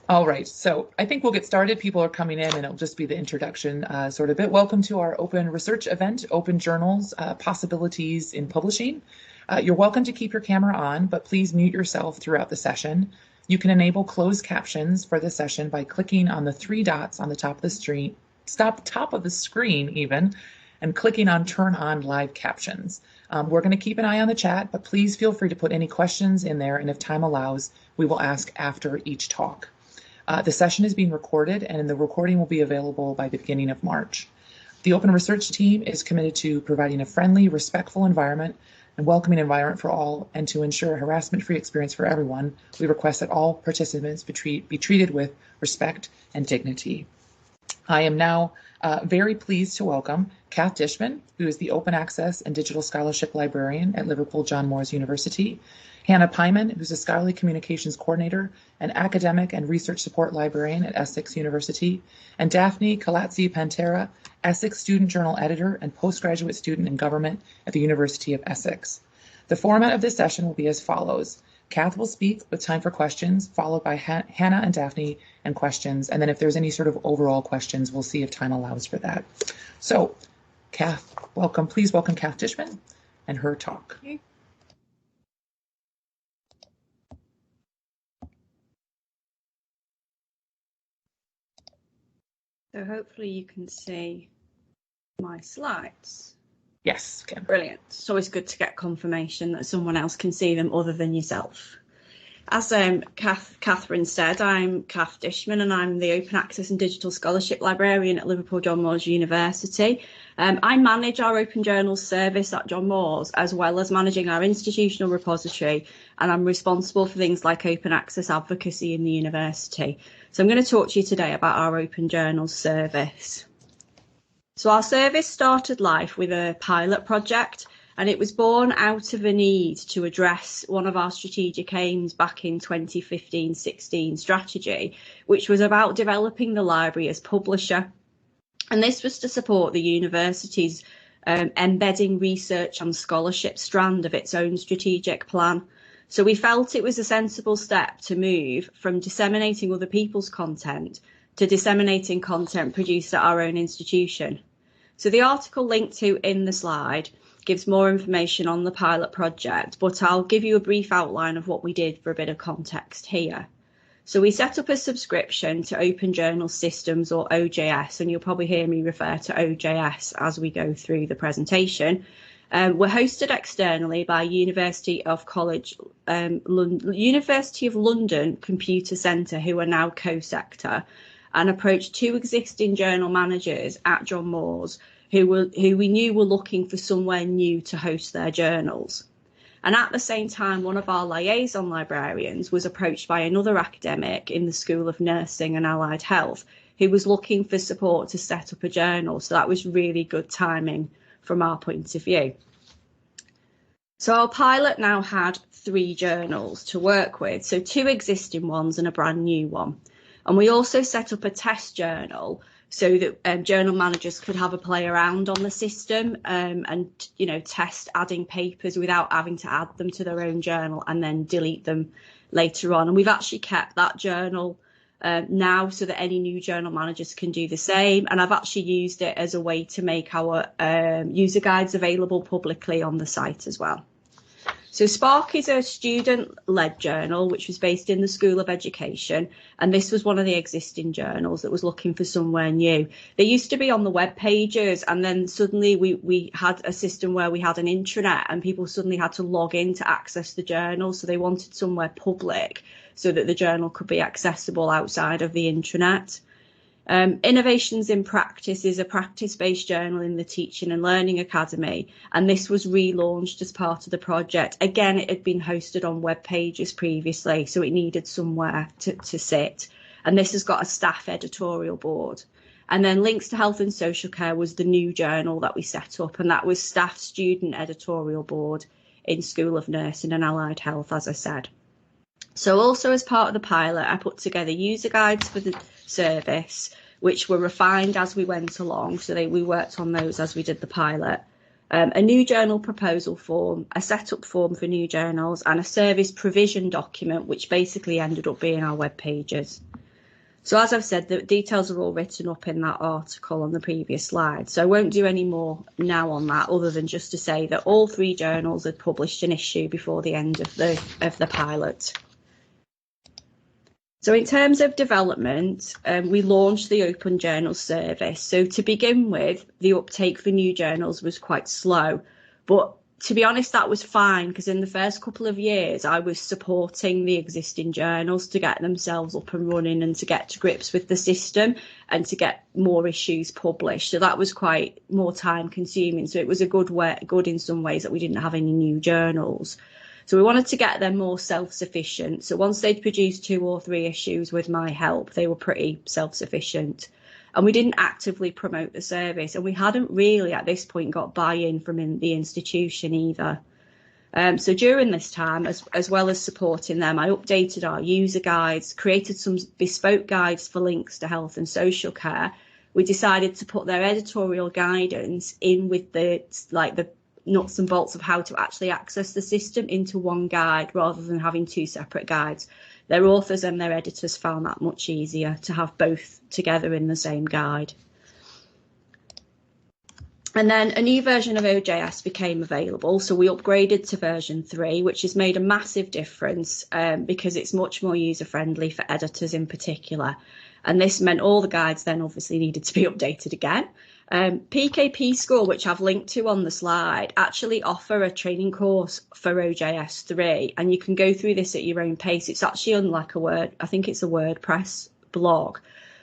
All right, so I think we'll get started. People are coming in and it'll just be the introduction sort of bit. Welcome to our open research event, Open Journals, Possibilities in Publishing. You're welcome to keep your camera on, but please mute yourself throughout the session. You can enable closed captions for the session by clicking on the three dots on the top of the screen even, and clicking on Turn on Live Captions. We're going to keep an eye on the chat, but please feel free to put any questions in there, and if time allows, we will ask after each talk. The session is being recorded, and the recording will be available by the beginning of March. The Open Research team is committed to providing a friendly, respectful environment and welcoming environment for all, and to ensure a harassment-free experience for everyone, we request that all participants be treated with respect and dignity. I am now very pleased to welcome Cath Dishman, who is the Open Access and Digital Scholarship Librarian at Liverpool John Moores University, Hannah Pyman, who's a Scholarly Communications Coordinator and Academic and Research Support Librarian at Essex University, and Dafni Kalatzi Pantera, Essex Student Journal Editor and Postgraduate Student in Government at the University of Essex. The format of this session will be as follows. Cath will speak with time for questions, followed by Hannah and Dafni and questions, and then if there's any sort of overall questions, we'll see if time allows for that. So, Cath, welcome. Please welcome Cath Dishman and her talk. Okay. So hopefully you can see my slides. Yes, okay. Brilliant. It's always good to get confirmation that someone else can see them other than yourself. As Catherine said, I'm Cath Dishman and I'm the Open Access and Digital Scholarship Librarian at Liverpool John Moores University. I manage our Open Journals service at John Moores, as well as managing our institutional repository, and I'm responsible for things like open access advocacy in the university. So I'm going to talk to you today about our Open Journals service. So our service started life with a pilot project, and it was born out of a need to address one of our strategic aims back in 2015-16 strategy, which was about developing the library as publisher. And this was to support the university's embedding research and scholarship strand of its own strategic plan. So we felt it was a sensible step to move from disseminating other people's content to disseminating content produced at our own institution. So the article linked to in the slide gives more information on the pilot project, but I'll give you a brief outline of what we did for a bit of context here. So we set up a subscription to Open Journal Systems, or OJS, and you'll probably hear me refer to OJS as we go through the presentation. We're hosted externally by University of London Computer Centre, who are now co-sector, and approached two existing journal managers at John Moores who we knew were looking for somewhere new to host their journals. And at the same time, one of our liaison librarians was approached by another academic in the School of Nursing and Allied Health who was looking for support to set up a journal. So that was really good timing from our point of view. So our pilot now had 3 journals to work with, so 2 existing ones and a brand new one. And we also set up a test journal so that journal managers could have a play around on the system and, you know, test adding papers without having to add them to their own journal and then delete them later on. And we've actually kept that journal now so that any new journal managers can do the same. And I've actually used it as a way to make our user guides available publicly on the site as well. So Spark is a student-led journal which was based in the School of Education, and this was one of the existing journals that was looking for somewhere new. They used to be on the web pages, and then suddenly we had a system where we had an intranet and people suddenly had to log in to access the journal, so they wanted somewhere public so that the journal could be accessible outside of the intranet. Innovations in Practice is a practice-based journal in the Teaching and Learning Academy, and this was relaunched as part of the project. Again, it had been hosted on web pages previously, so it needed somewhere to sit. And this has got a staff editorial board. And then Links to Health and Social Care was the new journal that we set up, and that was staff student editorial board in School of Nursing and Allied Health, as I said. So also as part of the pilot, I put together user guides for the service, which were refined as we went along. So we worked on those as we did the pilot. A new journal proposal form, a setup form for new journals, and a service provision document, which basically ended up being our web pages. So as I've said, the details are all written up in that article on the previous slide. So I won't do any more now on that, other than just to say that all 3 journals had published an issue before the end of the pilot. So in terms of development, we launched the Open Journals service. So to begin with, the uptake for new journals was quite slow, but to be honest, that was fine, because in the first couple of years, I was supporting the existing journals to get themselves up and running and to get to grips with the system and to get more issues published. So that was quite more time consuming. So it was a good in some ways that we didn't have any new journals. So we wanted to get them more self-sufficient. So once they'd produced 2 or 3 issues with my help, they were pretty self-sufficient. And we didn't actively promote the service, and we hadn't really at this point got buy-in from the institution either. So during this time, as well as supporting them, I updated our user guides, created some bespoke guides for links to health and social care. We decided to put their editorial guidance in with the nuts and bolts of how to actually access the system into one guide rather than having 2 separate guides. Their authors and their editors found that much easier to have both together in the same guide. And then a new version of OJS became available, so we upgraded to version 3, which has made a massive difference because it's much more user-friendly for editors in particular. And this meant all the guides then obviously needed to be updated again. PKP School, which I've linked to on the slide, actually offer a training course for OJS 3, and you can go through this at your own pace. It's actually on like I think it's a WordPress blog.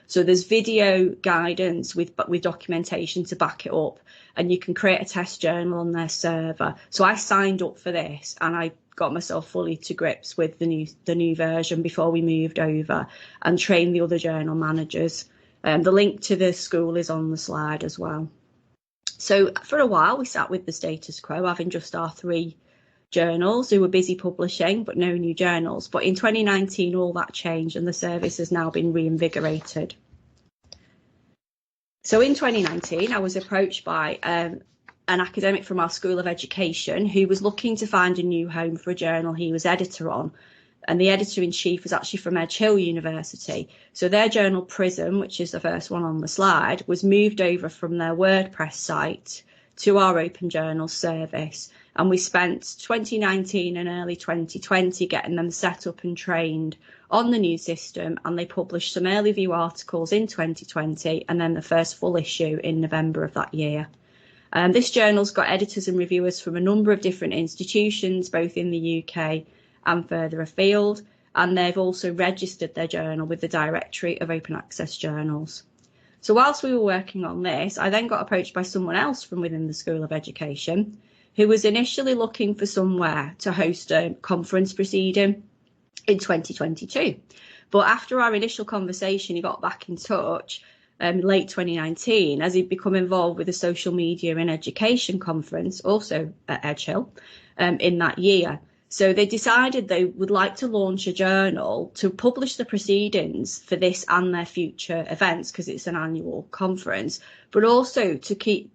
So there's video guidance with documentation to back it up, and you can create a test journal on their server. So I signed up for this, and I got myself fully to grips with the new version before we moved over, and trained the other journal managers. The link to the school is on the slide as well. So for a while, we sat with the status quo, having just our 3 journals who were busy publishing, but no new journals. But in 2019, all that changed, and the service has now been reinvigorated. So in 2019, I was approached by an academic from our School of Education who was looking to find a new home for a journal he was editor on. And the editor-in-chief was actually from Liverpool John Moores University. So their journal Prism, which is the first one on the slide, was moved over from their WordPress site to our Open Journal service. And we spent 2019 and early 2020 getting them set up and trained on the new system. And they published some early view articles in 2020 and then the first full issue in November of that year. This journal's got editors and reviewers from a number of different institutions, both in the UK and further afield, and they've also registered their journal with the Directory of Open Access Journals. So whilst we were working on this, I then got approached by someone else from within the School of Education who was initially looking for somewhere to host a conference proceeding in 2022. But after our initial conversation, he got back in touch late 2019 as he'd become involved with a social media and education conference, also at Edge Hill, in that year. So they decided they would like to launch a journal to publish the proceedings for this and their future events, because it's an annual conference, but also to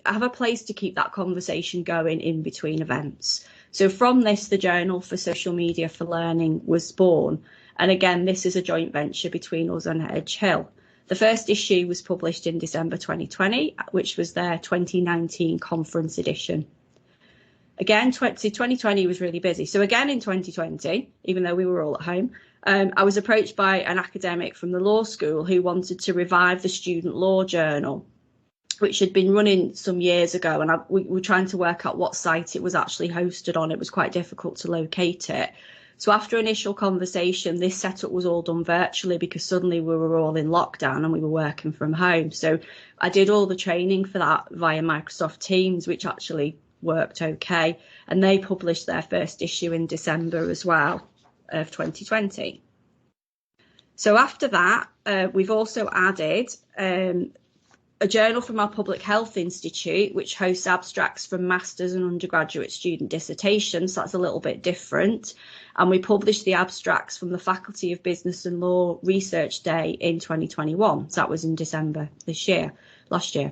have a place to keep that conversation going in between events. So from this, the Journal for Social Media for Learning was born. And again, this is a joint venture between us and Edge Hill. The first issue was published in December 2020, which was their 2019 conference edition. Again, 2020 was really busy. So again, in 2020, even though we were all at home, I was approached by an academic from the law school who wanted to revive the Student Law Journal, which had been running some years ago. And we were trying to work out what site it was actually hosted on. It was quite difficult to locate it. So after initial conversation, this setup was all done virtually because suddenly we were all in lockdown and we were working from home. So I did all the training for that via Microsoft Teams, which actually worked okay, and they published their first issue in December as well of 2020. So after that, we've also added a journal from our Public Health Institute, which hosts abstracts from masters and undergraduate student dissertations. So that's a little bit different. And we published the abstracts from the Faculty of Business and Law Research Day in 2021. So that was in December last year.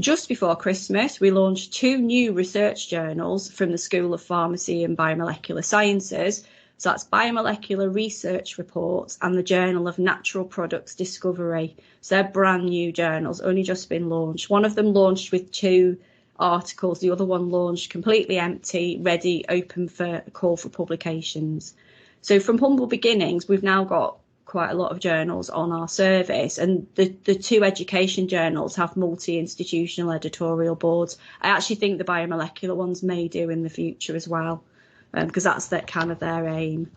Just before Christmas, we launched 2 new research journals from the School of Pharmacy and Biomolecular Sciences. So that's Biomolecular Research Reports and the Journal of Natural Products Discovery. So they're brand new journals, only just been launched. One of them launched with 2 articles, the other one launched completely empty, ready, open for a call for publications. So from humble beginnings, we've now got quite a lot of journals on our service, and the 2 education journals have multi-institutional editorial boards. I actually think the biomolecular ones may do in the future as well, because that's kind of their aim.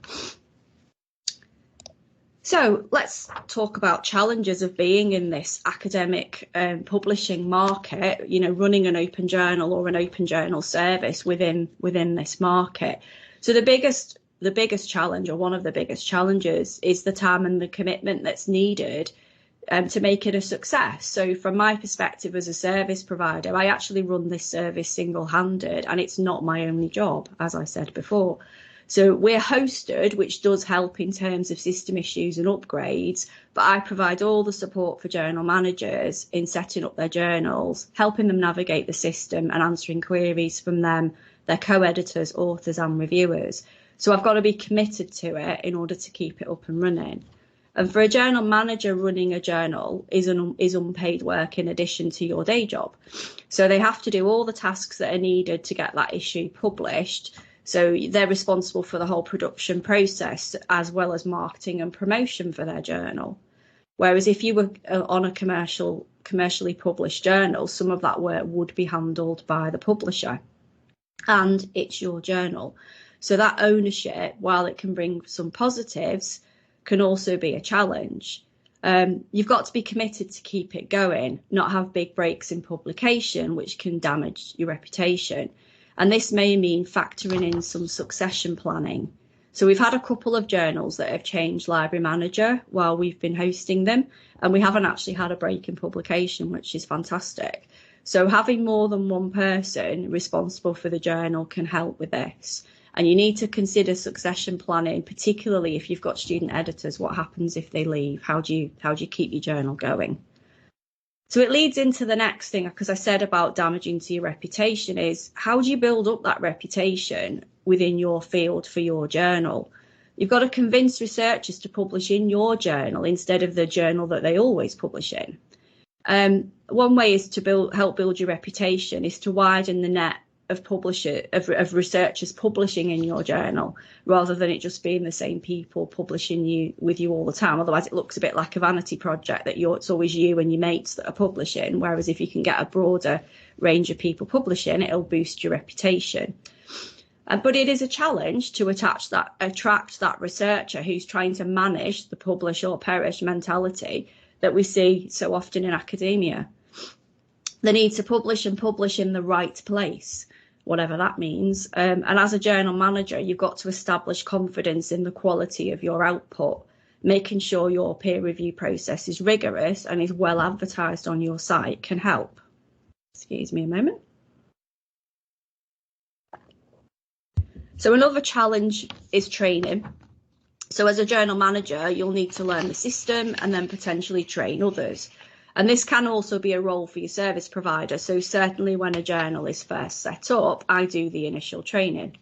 So let's talk about challenges of being in this academic publishing market, you know, running an open journal or an open journal service within this market. So the biggest challenge, or one of the biggest challenges, is the time and the commitment that's needed to make it a success. So from my perspective as a service provider, I actually run this service single-handed, and it's not my only job, as I said before. So we're hosted, which does help in terms of system issues and upgrades, but I provide all the support for journal managers in setting up their journals, helping them navigate the system and answering queries from them, their co-editors, authors and reviewers. So I've got to be committed to it in order to keep it up and running. And for a journal manager, running a journal is unpaid work in addition to your day job. So they have to do all the tasks that are needed to get that issue published. So they're responsible for the whole production process, as well as marketing and promotion for their journal. Whereas if you were on a commercially published journal, some of that work would be handled by the publisher, and it's your journal. So that ownership, while it can bring some positives, can also be a challenge. You've got to be committed to keep it going, not have big breaks in publication, which can damage your reputation. And this may mean factoring in some succession planning. So we've had a couple of journals that have changed library manager while we've been hosting them, and we haven't actually had a break in publication, which is fantastic. So having more than one person responsible for the journal can help with this. And you need to consider succession planning, particularly if you've got student editors. What happens if they leave? How do you keep your journal going? So it leads into the next thing, because I said about damaging to your reputation, is how do you build up that reputation within your field for your journal? You've got to convince researchers to publish in your journal instead of the journal that they always publish in. One way is to help build your reputation is to widen the net of researchers publishing in your journal, rather than it just being the same people publishing with you all the time. Otherwise it looks a bit like a vanity project that it's always you and your mates that are publishing, whereas if you can get a broader range of people publishing, it'll boost your reputation. But it is a challenge to attract that researcher who's trying to manage the publish or perish mentality that we see so often in academia. The need to publish and publish in the right place, whatever that means. And as a journal manager, you've got to establish confidence in the quality of your output, making sure your peer review process is rigorous and is well advertised on your site can help. Excuse me a moment. So another challenge is training. So as a journal manager, you'll need to learn the system and then potentially train others. And this can also be a role for your service provider. So certainly when a journal is first set up, I do the initial training.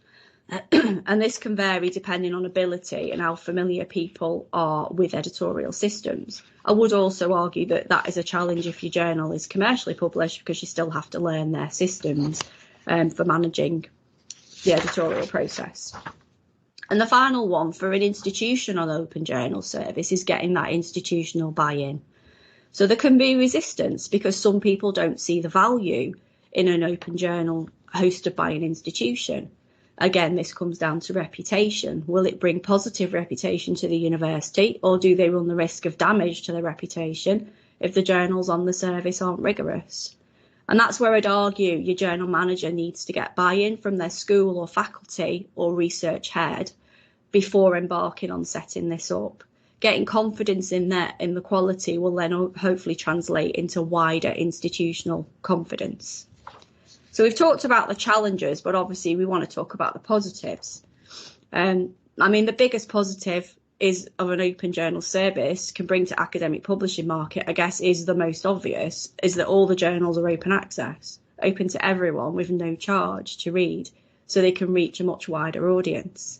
And this can vary depending on ability and how familiar people are with editorial systems. I would also argue that that is a challenge if your journal is commercially published, because you still have to learn their systems for managing the editorial process. And the final one for an institutional open journal service is getting that institutional buy-in. So there can be resistance because some people don't see the value in an open journal hosted by an institution. Again, this comes down to reputation. Will it bring positive reputation to the university, or do they run the risk of damage to their reputation if the journals on the service aren't rigorous? And that's where I'd argue your journal manager needs to get buy-in from their school or faculty or research head before embarking on setting this up. Getting confidence in the quality will then hopefully translate into wider institutional confidence. So we've talked about the challenges, but obviously we want to talk about the positives. I mean, the biggest positive of an open journal service can bring to academic publishing market, I guess, is the most obvious, is that all the journals are open access, open to everyone with no charge to read, so they can reach a much wider audience.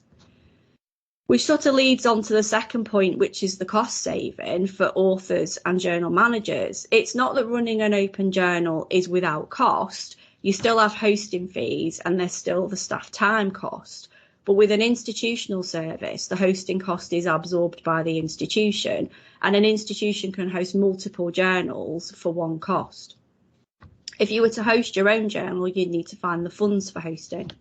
Which sort of leads on to the second point, which is the cost saving for authors and journal managers. It's not that running an open journal is without cost. You still have hosting fees and there's still the staff time cost. But with an institutional service, the hosting cost is absorbed by the institution, and an institution can host multiple journals for one cost. If you were to host your own journal, you'd need to find the funds for hosting.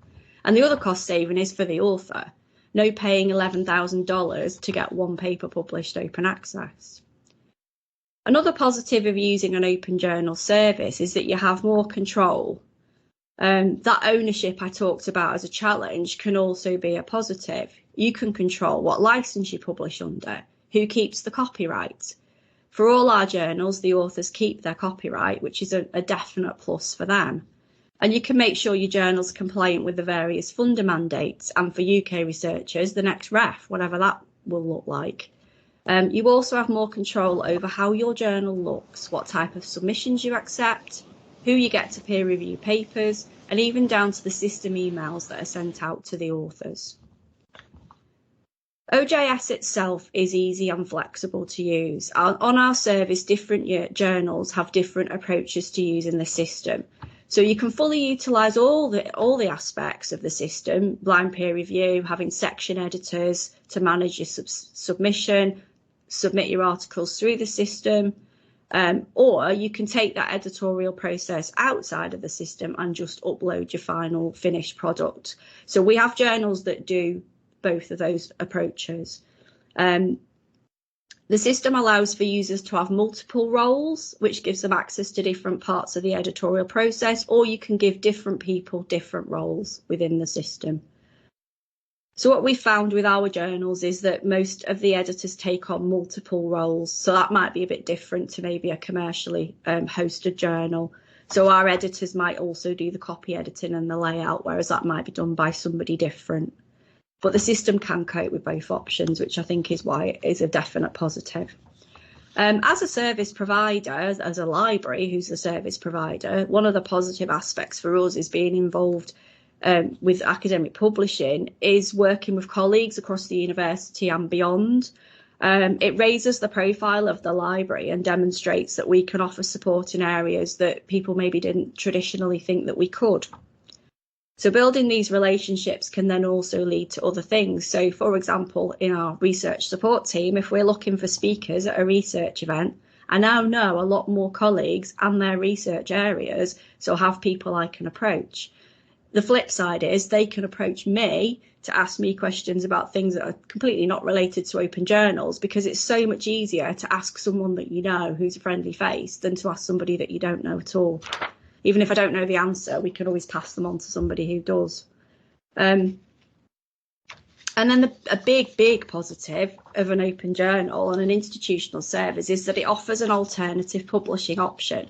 And the other cost saving is for the author. No paying $11,000 to get one paper published open access. Another positive of using an open journal service is that you have more control. That ownership I talked about as a challenge can also be a positive. You can control what license you publish under, who keeps the copyright. For all our journals, the authors keep their copyright, which is a definite plus for them. And you can make sure your journal's compliant with the various funder mandates, and for UK researchers, the next ref, whatever that will look like. You also have more control over how your journal looks, what type of submissions you accept, who you get to peer review papers, and even down to the system emails that are sent out to the authors. OJS itself is easy and flexible to use. On our service, different journals have different approaches to using the system. So you can fully utilise all the aspects of the system, blind peer review, having section editors to manage your submission, submit your articles through the system, or you can take that editorial process outside of the system and just upload your final finished product. So we have journals that do both of those approaches. The system allows for users to have multiple roles, which gives them access to different parts of the editorial process, or you can give different people different roles within the system. So what we found with our journals is that most of the editors take on multiple roles. So that might be a bit different to maybe a commercially hosted journal. So our editors might also do the copy editing and the layout, whereas that might be done by somebody different. But the system can cope with both options, which I think is why it is a definite positive. As a service provider, as a library who's a service provider, one of the positive aspects for us is being involved with academic publishing is working with colleagues across the university and beyond. It raises the profile of the library and demonstrates that we can offer support in areas that people maybe didn't traditionally think that we could. So building these relationships can then also lead to other things. So, for example, in our research support team, if we're looking for speakers at a research event, I now know a lot more colleagues and their research areas, so have people I can approach. The flip side is they can approach me to ask me questions about things that are completely not related to open journals, because it's so much easier to ask someone that you know who's a friendly face than to ask somebody that you don't know at all. Even if I don't know the answer, we can always pass them on to somebody who does. And then a big positive of an open journal and an institutional service is that it offers an alternative publishing option.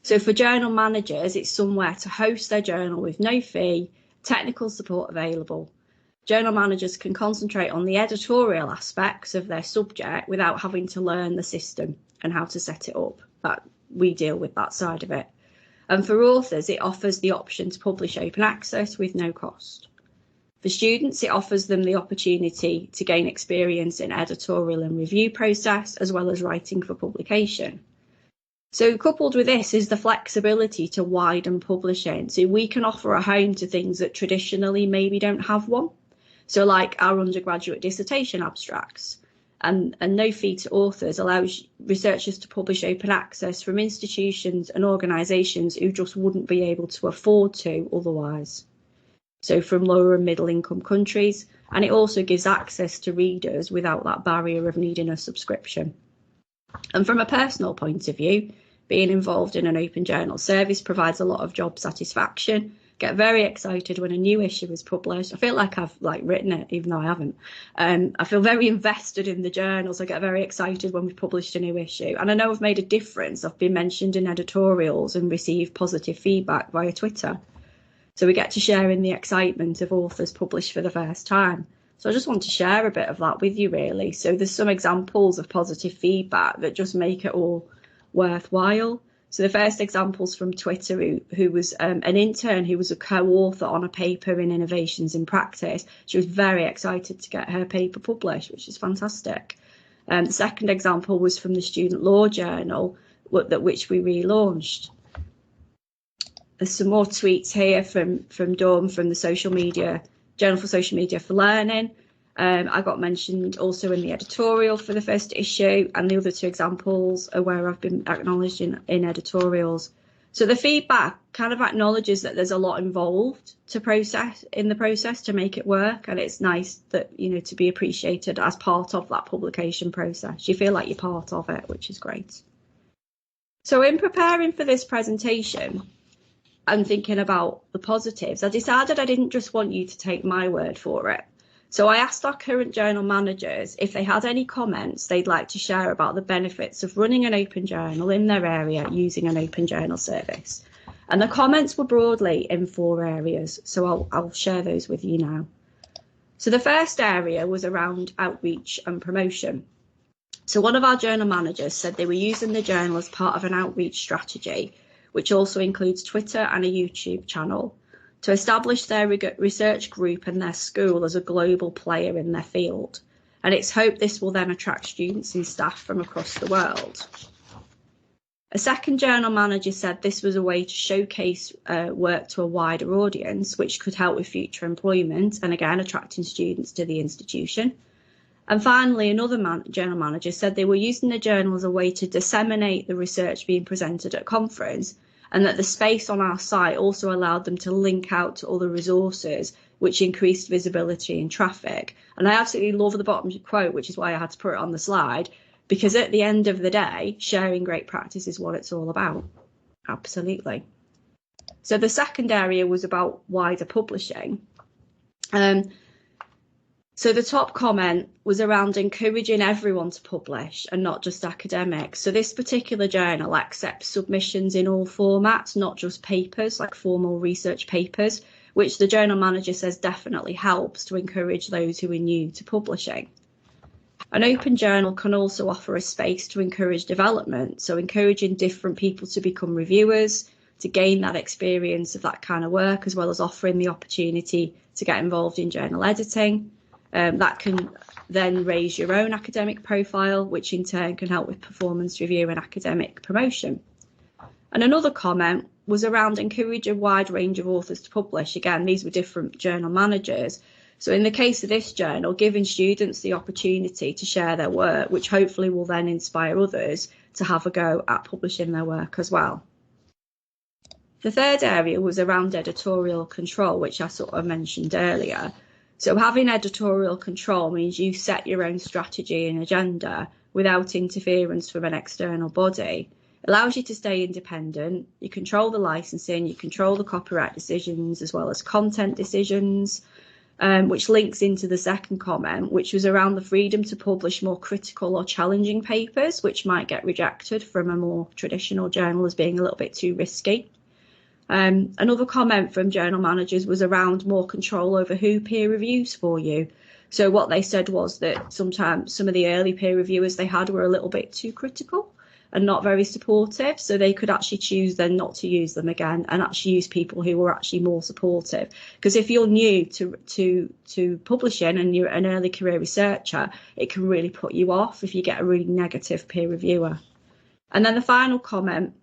So for journal managers, it's somewhere to host their journal with no fee, technical support available. Journal managers can concentrate on the editorial aspects of their subject without having to learn the system and how to set it up. But we deal with that side of it. And for authors, it offers the option to publish open access with no cost. For students, it offers them the opportunity to gain experience in editorial and review process, as well as writing for publication. So coupled with this is the flexibility to widen publishing. So we can offer a home to things that traditionally maybe don't have one. So like our undergraduate dissertation abstracts. And no fee to authors allows researchers to publish open access from institutions and organisations who just wouldn't be able to afford to otherwise. So from lower and middle income countries, and it also gives access to readers without that barrier of needing a subscription. And from a personal point of view, being involved in an open journal service provides a lot of job satisfaction. Get very excited when a new issue is published. I feel like I've written it, even though I haven't. I feel very invested in the journal, so I get very excited when we've published a new issue. And I know I've made a difference. I've been mentioned in editorials and received positive feedback via Twitter. So we get to share in the excitement of authors published for the first time. So I just want to share a bit of that with you, really. So there's some examples of positive feedback that just make it all worthwhile. So the first example's from Twitter, who was an intern who was a co-author on a paper in Innovations in Practice. She was very excited to get her paper published, which is fantastic. The second example was from the Student Law Journal, which we relaunched. There's some more tweets here from Dawn from the Social Media Journal for Social Media for Learning. I got mentioned also in the editorial for the first issue, and the other two examples are where I've been acknowledged in editorials. So the feedback kind of acknowledges that there's a lot involved to process in the process to make it work, and it's nice that, you know, to be appreciated as part of that publication process. You feel like you're part of it, which is great. So in preparing for this presentation and thinking about the positives, I decided I didn't just want you to take my word for it. So I asked our current journal managers if they had any comments they'd like to share about the benefits of running an open journal in their area using an open journal service. And the comments were broadly in 4 areas, so I'll share those with you now. So the first area was around outreach and promotion. So one of our journal managers said they were using the journal as part of an outreach strategy, which also includes Twitter and a YouTube channel, to establish their research group and their school as a global player in their field. And it's hoped this will then attract students and staff from across the world. A second journal manager said this was a way to showcase work to a wider audience, which could help with future employment and again attracting students to the institution. And finally, another journal manager said they were using the journal as a way to disseminate the research being presented at conference, and that the space on our site also allowed them to link out to other resources, which increased visibility and traffic. And I absolutely love the bottom quote, which is why I had to put it on the slide, because at the end of the day, sharing great practice is what it's all about. Absolutely. So the second area was about wider publishing. So the top comment was around encouraging everyone to publish and not just academics. So this particular journal accepts submissions in all formats, not just papers, like formal research papers, which the journal manager says definitely helps to encourage those who are new to publishing. An open journal can also offer a space to encourage development, so encouraging different people to become reviewers, to gain that experience of that kind of work, as well as offering the opportunity to get involved in journal editing. That can then raise your own academic profile, which in turn can help with performance review and academic promotion. And another comment was around encourage a wide range of authors to publish. Again, these were different journal managers. So in the case of this journal, giving students the opportunity to share their work, which hopefully will then inspire others to have a go at publishing their work as well. The third area was around editorial control, which I sort of mentioned earlier. So having editorial control means you set your own strategy and agenda without interference from an external body. It allows you to stay independent. You control the licensing, you control the copyright decisions as well as content decisions, which links into the second comment, which was around the freedom to publish more critical or challenging papers, which might get rejected from a more traditional journal as being a little bit too risky. Another comment from journal managers was around more control over who peer reviews for you. So what they said was that sometimes some of the early peer reviewers they had were a little bit too critical and not very supportive. So they could actually choose then not to use them again and actually use people who were actually more supportive. Because if you're new to publishing and you're an early career researcher, it can really put you off if you get a really negative peer reviewer. And then the final comment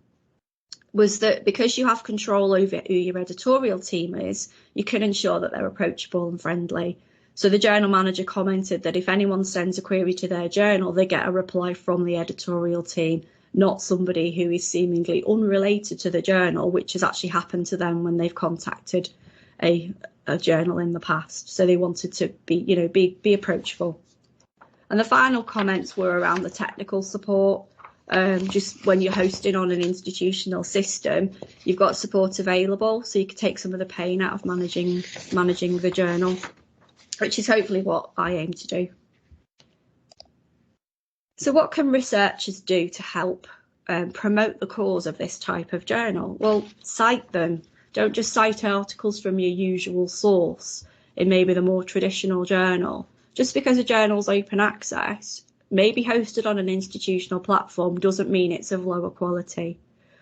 was that because you have control over who your editorial team is, you can ensure that they're approachable and friendly. So the journal manager commented that if anyone sends a query to their journal, they get a reply from the editorial team, not somebody who is seemingly unrelated to the journal, which has actually happened to them when they've contacted a journal in the past. So they wanted to be approachable. And the final comments were around the technical support. Just when you're hosting on an institutional system, you've got support available, so you can take some of the pain out of managing the journal, which is hopefully what I aim to do. So what can researchers do to help promote the cause of this type of journal? Well, cite them. Don't just cite articles from your usual source in maybe the more traditional journal. Just because a journal's open access, maybe hosted on an institutional platform, doesn't mean it's of lower quality.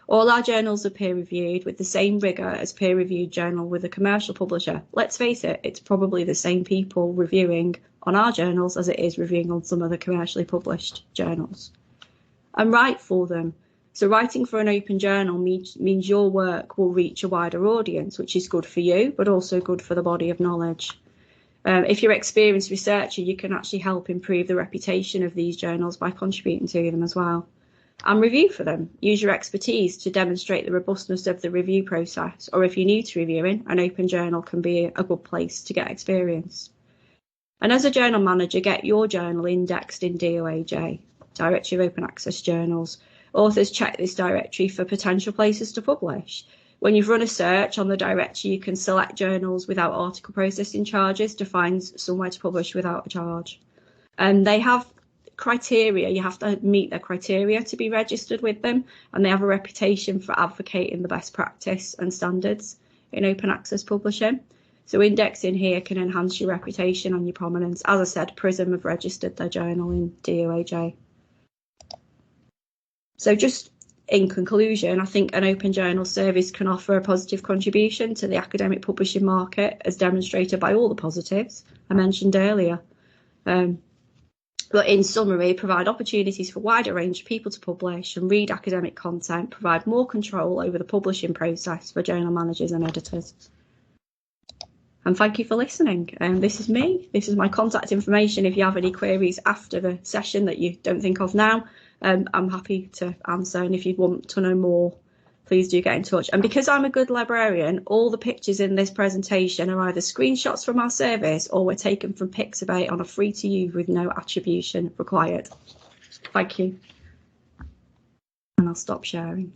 All our journals are peer reviewed with the same rigour as peer reviewed journal with a commercial publisher. Let's face it, it's probably the same people reviewing on our journals as it is reviewing on some of the commercially published journals. And write for them. So writing for an open journal means your work will reach a wider audience, which is good for you, but also good for the body of knowledge. If you're an experienced researcher, you can actually help improve the reputation of these journals by contributing to them as well. And review for them. Use your expertise to demonstrate the robustness of the review process. Or if you're new to reviewing, an open journal can be a good place to get experience. And as a journal manager, get your journal indexed in DOAJ, Directory of Open Access Journals. Authors check this directory for potential places to publish. When you've run a search on the directory, you can select journals without article processing charges to find somewhere to publish without a charge. And they have criteria, you have to meet their criteria to be registered with them, and they have a reputation for advocating the best practice and standards in open access publishing. So indexing here can enhance your reputation and your prominence. As I said, Prism have registered their journal in DOAJ. So just in conclusion, I think an open journal service can offer a positive contribution to the academic publishing market, as demonstrated by all the positives I mentioned earlier. But in summary, provide opportunities for a wider range of people to publish and read academic content, provide more control over the publishing process for journal managers and editors. And thank you for listening. This is me. This is my contact information. If you have any queries after the session that you don't think of now, I'm happy to answer. And if you want to know more, please do get in touch. And because I'm a good librarian, all the pictures in this presentation are either screenshots from our service or were taken from Pixabay on a free to use with no attribution required. Thank you. And I'll stop sharing.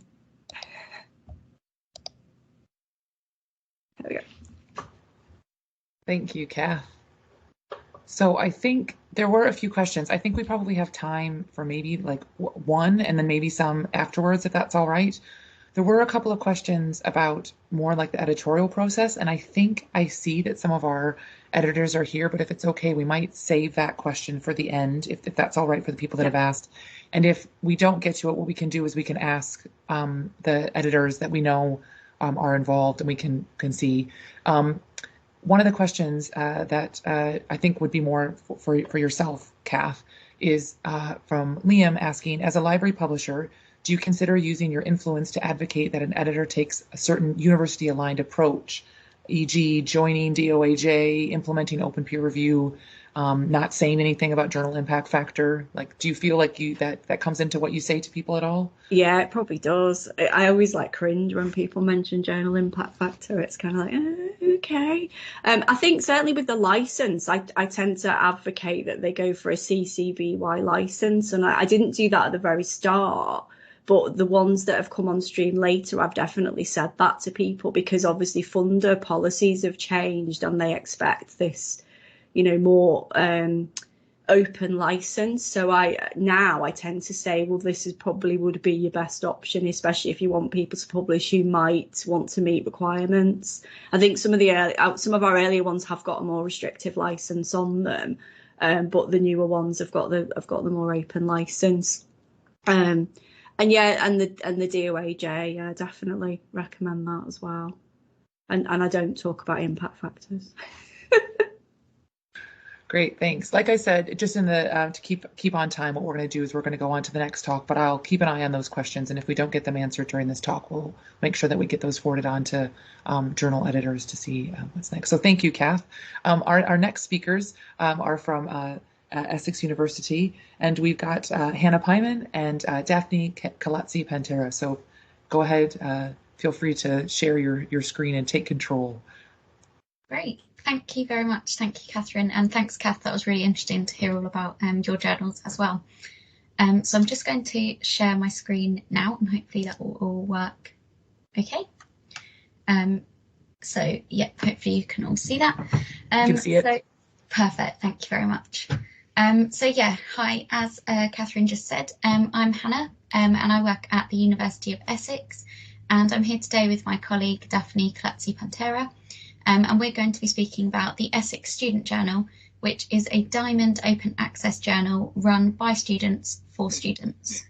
There we go. Thank you, Cath. So I think there were a few questions. I think we probably have time for maybe like one and then maybe some afterwards, if that's all right. There were a couple of questions about more like the editorial process, and I think I see that some of our editors are here, but if it's okay, we might save that question for the end, if that's all right for the people that have asked. And if we don't get to it, what we can do is we can ask the editors that we know are involved, and we can see. One of the questions that I think would be more for yourself, Cath, is from Liam asking, as a library publisher, do you consider using your influence to advocate that an editor takes a certain university-aligned approach, e.g. joining DOAJ, implementing open peer review, not saying anything about journal impact factor? Like, do you feel like that comes into what you say to people at all? Yeah, it probably does. I always like cringe when people mention journal impact factor. It's kind of like, okay. I think certainly with the license, I tend to advocate that they go for a CC/BY license, and I didn't do that at the very start. But the ones that have come on stream later, I've definitely said that to people, because obviously funder policies have changed and they expect this, more open license. So I tend to say, well, this is probably would be your best option, especially if you want people to publish who might want to meet requirements. I think some of our earlier ones have got a more restrictive license on them, but the newer ones have got the more open license. And the DOAJ, definitely recommend that as well. And I don't talk about impact factors. Great, thanks. Like I said, just in the to keep on time, what we're going to do is we're going to go on to the next talk, but I'll keep an eye on those questions, and if we don't get them answered during this talk, we'll make sure that we get those forwarded on to journal editors to see what's next. So thank you, Cath. Our next speakers are from Essex University, and we've got Hannah Pyman and Dafni Kalatzi Pantera. So go ahead, feel free to share your screen and take control. Great, thank you very much. Thank you, Catherine, and thanks, Cath. That was really interesting to hear all about your journals as well. So I'm just going to share my screen now, and hopefully that will all work okay. So yeah, hopefully you can all see that. You can see it. So, perfect, thank you very much. So yeah, hi, as Catherine just said, I'm Hannah, and I work at the University of Essex, and I'm here today with my colleague Dafni Kalatzi Pantera, and we're going to be speaking about the Essex Student Journal, which is a diamond open access journal run by students for students.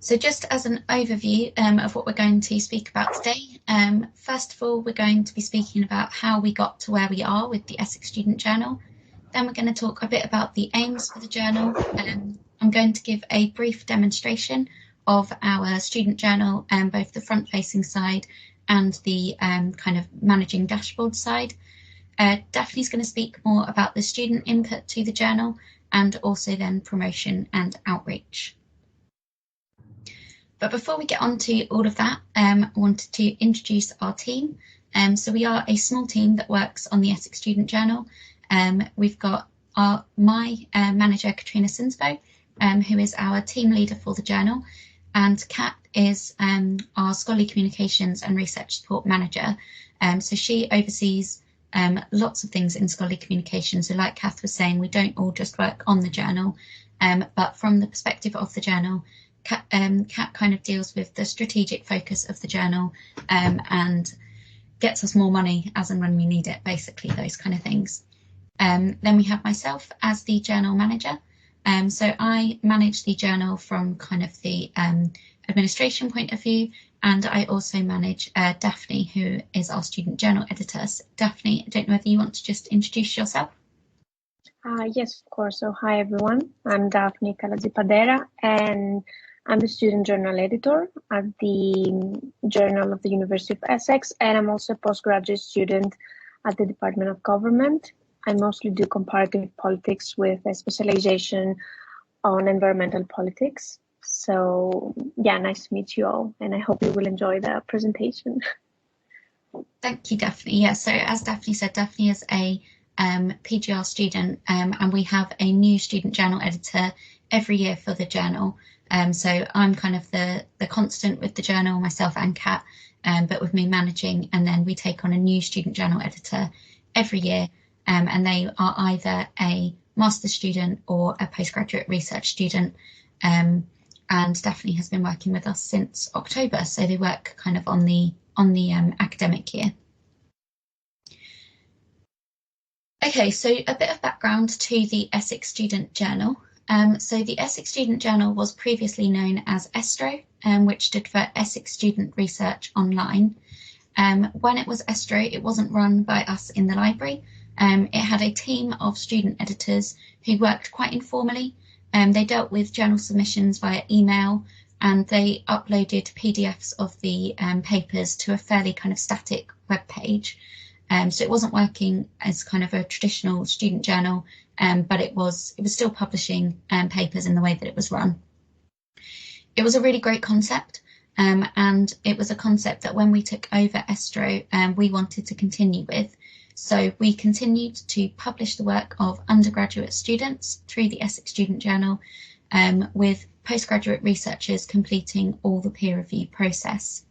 So just as an overview of what we're going to speak about today, first of all, we're going to be speaking about how we got to where we are with the Essex Student Journal. Then we're going to talk a bit about the aims for the journal. I'm going to give a brief demonstration of our student journal, both the front-facing side and the kind of managing dashboard side. Dafni's going to speak more about the student input to the journal and also then promotion and outreach. But before we get on to all of that, I wanted to introduce our team. So we are a small team that works on the Essex Student Journal. We've got my manager, Katrina Sinsbo, who is our team leader for the journal, and Kat is our scholarly communications and research support manager. So she oversees lots of things in scholarly communication. So like Cath was saying, we don't all just work on the journal, but from the perspective of the journal, Kat kind of deals with the strategic focus of the journal and gets us more money as and when we need it, basically, those kind of things. Then we have myself as the journal manager. So I manage the journal from kind of the administration point of view, and I also manage Dafni, who is our student journal editor. So Dafni, I don't know whether you want to just introduce yourself. Yes, of course. So hi, everyone. I'm Dafni Kalatzi, and I'm the student journal editor at the Journal of the University of Essex, and I'm also a postgraduate student at the Department of Government. I mostly do comparative politics with a specialization on environmental politics. So yeah, nice to meet you all, and I hope you will enjoy the presentation. Thank you, Dafni. Yeah, so as Dafni said, Dafni is a PGR student, and we have a new student journal editor every year for the journal. So I'm kind of the constant with the journal, myself and Kat, but with me managing, and then we take on a new student journal editor every year, and they are either a master's student or a postgraduate research student, and Dafni has been working with us since October, so they work kind of on the academic year. Okay, so a bit of background to the Essex Student Journal. So the Essex Student Journal was previously known as ESTRO, which stood for Essex Student Research Online. When it was ESTRO, it wasn't run by us in the library. It had a team of student editors who worked quite informally. They dealt with journal submissions via email, and they uploaded PDFs of the papers to a fairly kind of static web page. So it wasn't working as kind of a traditional student journal, but it was still publishing papers in the way that it was run. It was a really great concept, and it was a concept that when we took over ESTRO, we wanted to continue with. So we continued to publish the work of undergraduate students through the Essex Student Journal, with postgraduate researchers completing all the peer review process.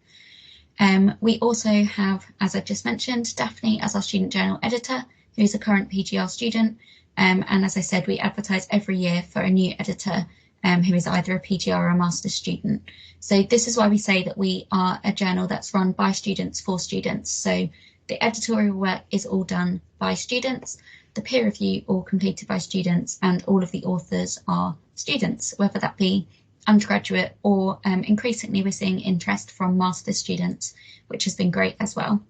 We also have, as I've just mentioned, Dafni as our student journal editor, who is a current PGR student. And as I said, we advertise every year for a new editor who is either a PGR or a master's student. So this is why we say that we are a journal that's run by students for students. So the editorial work is all done by students, the peer review all completed by students, and all of the authors are students, whether that be undergraduate or increasingly we're seeing interest from master's students, which has been great as well.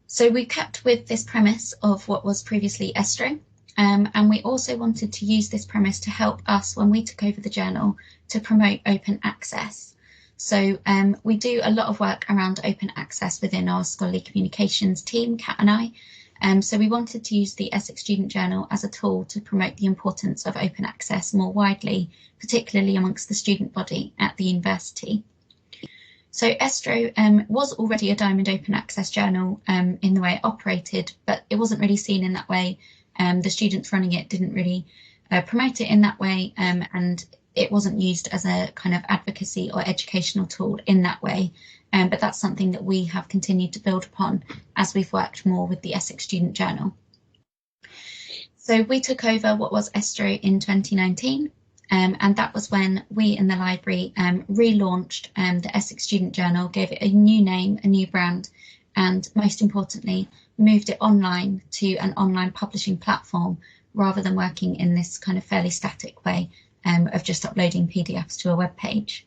So we kept with this premise of what was previously ESTRO, and we also wanted to use this premise to help us when we took over the journal to promote open access. So we do a lot of work around open access within our scholarly communications team, Kat and I. So we wanted to use the Essex Student Journal as a tool to promote the importance of open access more widely, particularly amongst the student body at the university. So ESTRO was already a Diamond Open Access journal in the way it operated, but it wasn't really seen in that way. The students running it didn't really promote it in that way, and it wasn't used as a kind of advocacy or educational tool in that way. But that's something that we have continued to build upon as we've worked more with the Essex Student Journal. So we took over what was ESTRO in 2019, and that was when we in the library relaunched the Essex Student Journal, gave it a new name, a new brand, and most importantly, moved it online to an online publishing platform rather than working in this kind of fairly static way of just uploading PDFs to a web page.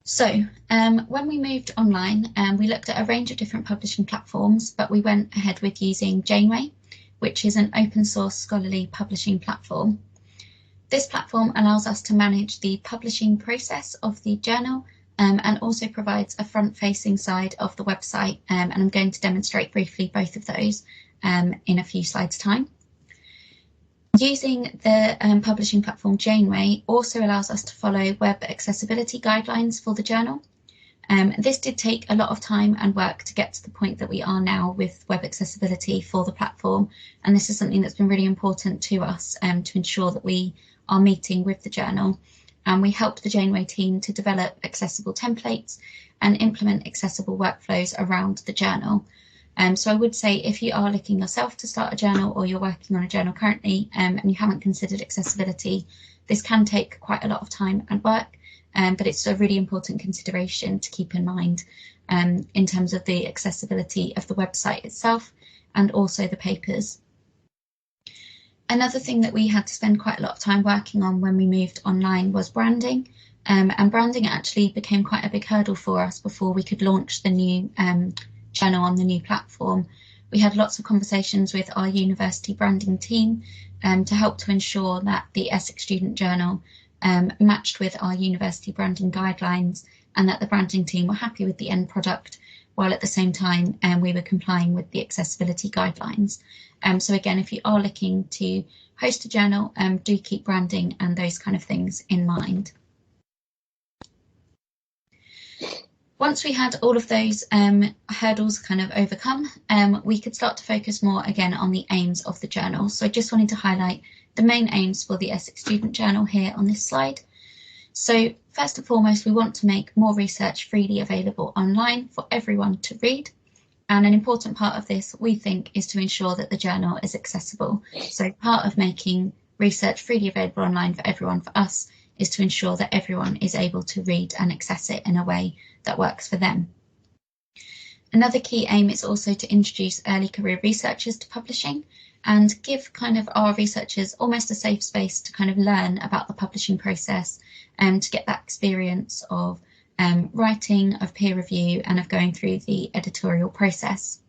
So when we moved online, we looked at a range of different publishing platforms, but we went ahead with using Janeway, which is an open source scholarly publishing platform. This platform allows us to manage the publishing process of the journal and also provides a front-facing side of the website, and I'm going to demonstrate briefly both of those in a few slides' time. Using the publishing platform Janeway also allows us to follow web accessibility guidelines for the journal. This did take a lot of time and work to get to the point that we are now with web accessibility for the platform, and this is something that's been really important to us to ensure that we are meeting with the journal. And we helped the Janeway team to develop accessible templates and implement accessible workflows around the journal. So I would say if you are looking yourself to start a journal or you're working on a journal currently and you haven't considered accessibility, this can take quite a lot of time and work, but it's a really important consideration to keep in mind in terms of the accessibility of the website itself and also the papers. Another thing that we had to spend quite a lot of time working on when we moved online was branding, and branding actually became quite a big hurdle for us before we could launch the new journal on the new platform. We had lots of conversations with our university branding team to help to ensure that the Essex Student Journal matched with our university branding guidelines and that the branding team were happy with the end product, while at the same time we were complying with the accessibility guidelines. So again, if you are looking to host a journal, do keep branding and those kind of things in mind. Once we had all of those hurdles kind of overcome, we could start to focus more again on the aims of the journal. So I just wanted to highlight the main aims for the Essex Student Journal here on this slide. So first and foremost, we want to make more research freely available online for everyone to read. And an important part of this, we think, is to ensure that the journal is accessible. So part of making research freely available online for everyone, for us, is to ensure that everyone is able to read and access it in a way that works for them. Another key aim is also to introduce early career researchers to publishing and give kind of our researchers almost a safe space to kind of learn about the publishing process and to get that experience of writing, of peer review, and of going through the editorial process.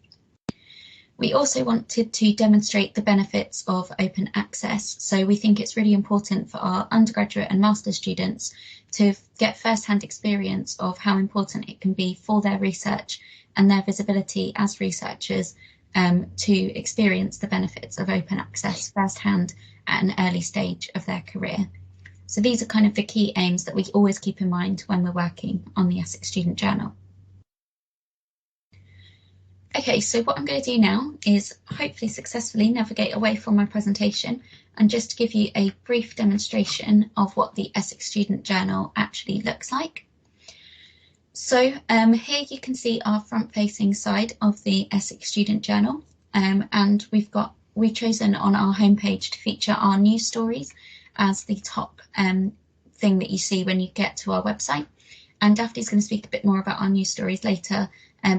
We also wanted to demonstrate the benefits of open access. So we think it's really important for our undergraduate and master's students to get first-hand experience of how important it can be for their research and their visibility as researchers to experience the benefits of open access firsthand at an early stage of their career. So these are kind of the key aims that we always keep in mind when we're working on the Essex Student Journal. Okay, so what I'm going to do now is hopefully successfully navigate away from my presentation and just give you a brief demonstration of what the Essex Student Journal actually looks like. So here you can see our front-facing side of the Essex Student Journal, and we've chosen on our homepage to feature our news stories as the top thing that you see when you get to our website. And Dafni's going to speak a bit more about our news stories later,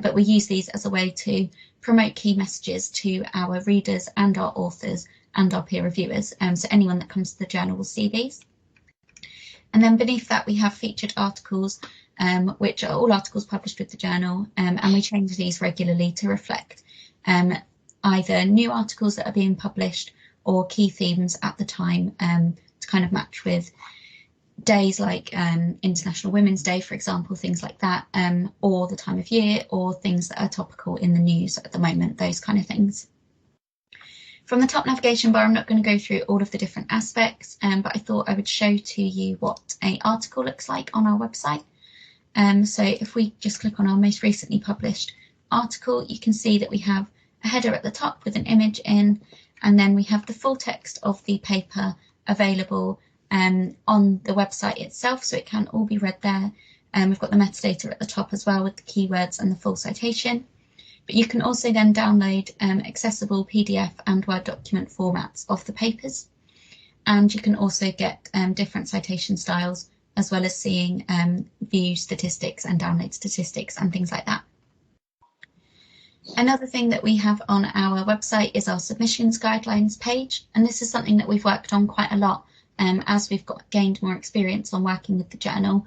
but we use these as a way to promote key messages to our readers and our authors and our peer reviewers. So anyone that comes to the journal will see these. And then beneath that we have featured articles, which are all articles published with the journal, and we change these regularly to reflect either new articles that are being published or key themes at the time to kind of match with days like International Women's Day, for example, things like that, or the time of year, or things that are topical in the news at the moment, those kind of things. From the top navigation bar, I'm not going to go through all of the different aspects, but I thought I would show to you what an article looks like on our website. So if we just click on our most recently published article, you can see that we have a header at the top with an image in, and then we have the full text of the paper available on the website itself, so it can all be read there. We've got the metadata at the top as well with the keywords and the full citation. But you can also then download accessible PDF and Word document formats of the papers. And you can also get different citation styles, as well as seeing view statistics and download statistics and things like that. Another thing that we have on our website is our submissions guidelines page, and this is something that we've worked on quite a lot as we've gained more experience on working with the journal,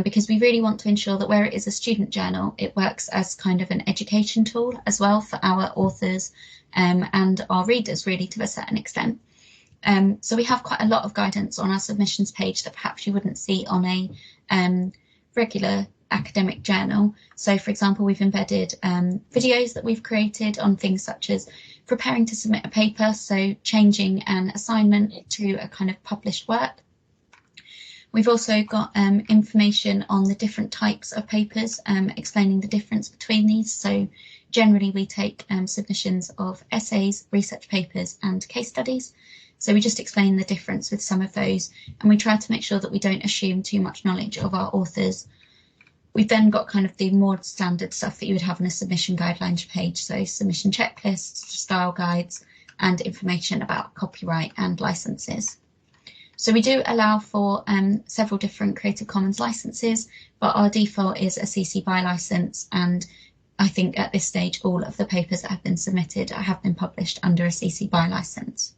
because we really want to ensure that where it is a student journal, it works as kind of an education tool as well for our authors and our readers, really, to a certain extent. So we have quite a lot of guidance on our submissions page that perhaps you wouldn't see on a regular academic journal. So, for example, we've embedded videos that we've created on things such as preparing to submit a paper, so changing an assignment to a kind of published work. We've also got information on the different types of papers, explaining the difference between these. So generally we take submissions of essays, research papers and case studies. So we just explain the difference with some of those, and we try to make sure that we don't assume too much knowledge of our authors. We've then got kind of the more standard stuff that you would have on a submission guidelines page, so submission checklists, style guides, and information about copyright and licenses. So we do allow for several different Creative Commons licenses, but our default is a CC BY license, and I think at this stage all of the papers that have been submitted have been published under a CC BY license.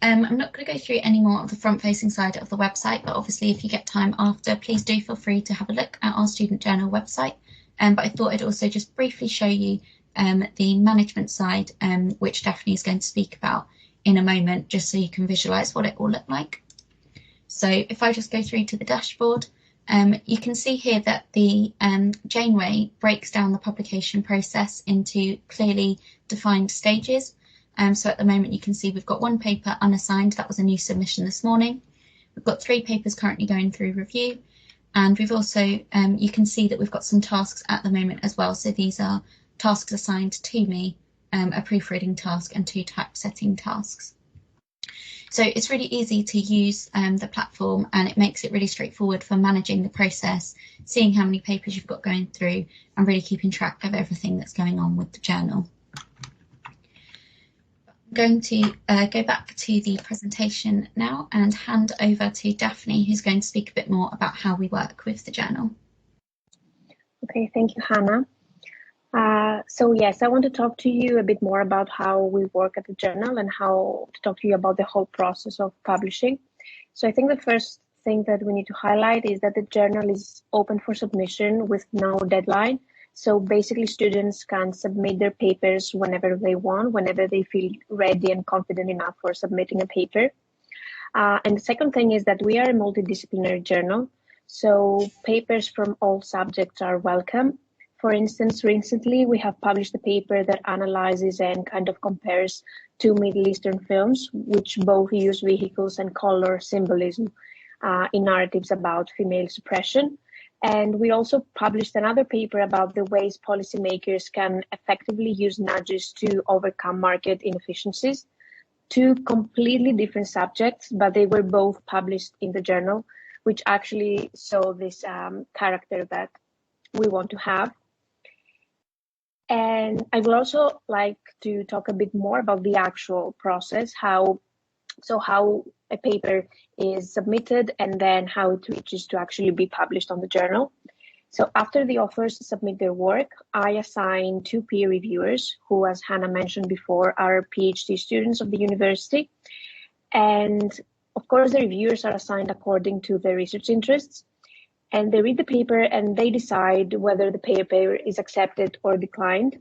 I'm not going to go through any more of the front-facing side of the website, but obviously if you get time after, please do feel free to have a look at our Student Journal website. But I thought I'd also just briefly show you the management side, which Dafni is going to speak about in a moment, just so you can visualise what it will look like. So if I just go through to the dashboard, you can see here that the Janeway breaks down the publication process into clearly defined stages. So at the moment you can see we've got one paper unassigned, that was a new submission this morning. We've got 3 papers currently going through review, and we've also, you can see that we've got some tasks at the moment as well. So these are tasks assigned to me, a proofreading task and 2 typesetting tasks. So it's really easy to use the platform, and it makes it really straightforward for managing the process, seeing how many papers you've got going through and really keeping track of everything that's going on with the journal. I'm going to go back to the presentation now and hand over to Dafni, who's going to speak a bit more about how we work with the journal. Okay, thank you, Hannah. So yes, I want to talk to you a bit more about how we work at the journal and how to talk to you about the whole process of publishing. So I think the first thing that we need to highlight is that the journal is open for submission with no deadline. So basically students can submit their papers whenever they want, whenever they feel ready and confident enough for submitting a paper. And the second thing is that we are a multidisciplinary journal. So papers from all subjects are welcome. For instance, recently we have published a paper that analyzes and kind of compares 2 Middle Eastern films, which both use vehicles and color symbolism in narratives about female suppression. And we also published another paper about the ways policymakers can effectively use nudges to overcome market inefficiencies. 2 completely different subjects, but they were both published in the journal, which actually show this character that we want to have. And I would also like to talk a bit more about the actual process, how a paper is submitted and then how it reaches to actually be published on the journal. So after the authors submit their work, I assign 2 peer reviewers who, as Hannah mentioned before, are PhD students of the university. And of course, the reviewers are assigned according to their research interests. And they read the paper and they decide whether the paper is accepted or declined.